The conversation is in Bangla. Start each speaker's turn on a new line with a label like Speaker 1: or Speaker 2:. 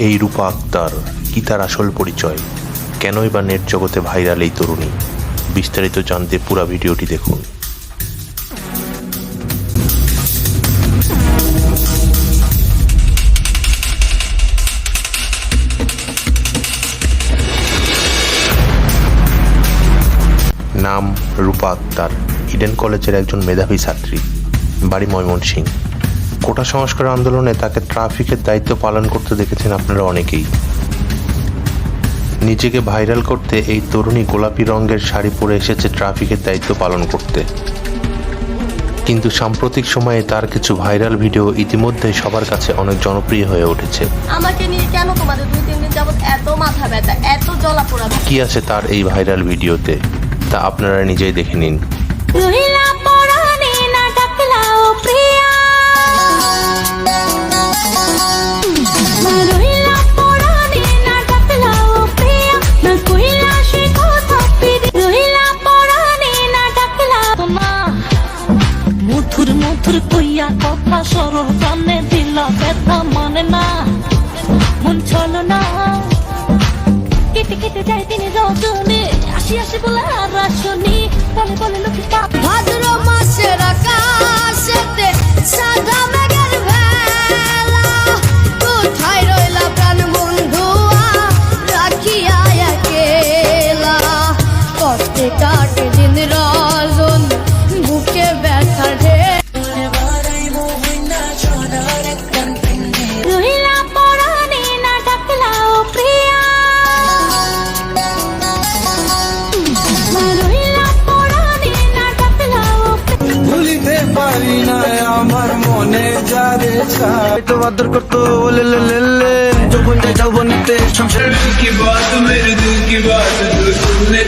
Speaker 1: এই রূপা আক্তার? কি তার আসল পরিচয়? কেনই বা নেট জগতে ভাইরাল এই তরুণী? বিস্তারিত জানতে পুরো ভিডিওটি দেখুন। নাম রূপা আক্তার, ইডেন কলেজের একজন মেধাবী ছাত্রী, বাড়ি ময়মনসিংহ। কোটা সংস্কার আন্দোলনে তাকে ট্রাফিকের দায়িত্ব পালন করতে দেখেছেন আপনারা অনেকেই। নিজেকে ভাইরাল করতে এই তরুণী গোলাপি রঙের শাড়ি পরে এসেছে ট্রাফিকের দায়িত্ব পালন করতে। কিন্তু সাম্প্রতিক সময়ে তার কিছু ভাইরাল ভিডিও ইতিমধ্যে সবার কাছে অনেক জনপ্রিয় হয়ে উঠেছে।
Speaker 2: আমাকে নিয়ে কেন তোমাদের 2-3 দিন যাবত এত মাথা ব্যথা, এত জ্বলা পোড়া?
Speaker 1: কি আছে তার এই ভাইরাল ভিডিওতে তা আপনারা নিজেই দেখে নিন।
Speaker 3: মধুর কইয়া কথা সরল জানে দিলা ব্যথা মানে না, মন চলো না কেটে কেটে যায় তিনি রজনী, আসি আসি বলে আর আসনি, বলে বলে লোকে
Speaker 2: ভাদ্র মাসের আকাশেতে সাদা মেঘের ভেলা, কোথায় রইলা প্রাণ বন্ধুয়া রাখিয়া একেলা, কষ্টে কাটে দিন রজন বুকে ব্যথা ঢে
Speaker 4: আমার মনে যারে তো আদর করতো লে লে লে লে যখন যাই যাবো নিতে সংসার
Speaker 5: की बात मेरे दिल की बात जो तुमने